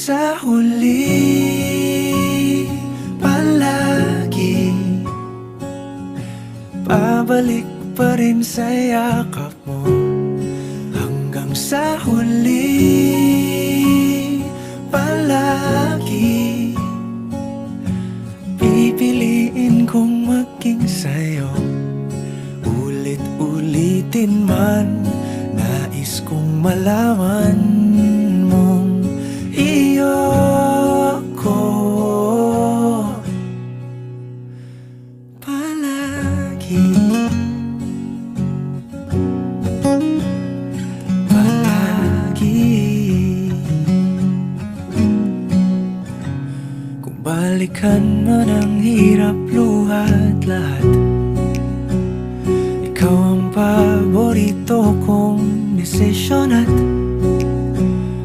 sa huli, palagi babalik pa rin sa yakap mo. Hanggang sa huli, palagi pipiliin kong maging sa'yo. Ulit-ulitin man, nais kong malaman mong iyo ko palagi. Kung balikan man ang hirap, luha at lahat, ikaw ang paborito kong desisyon at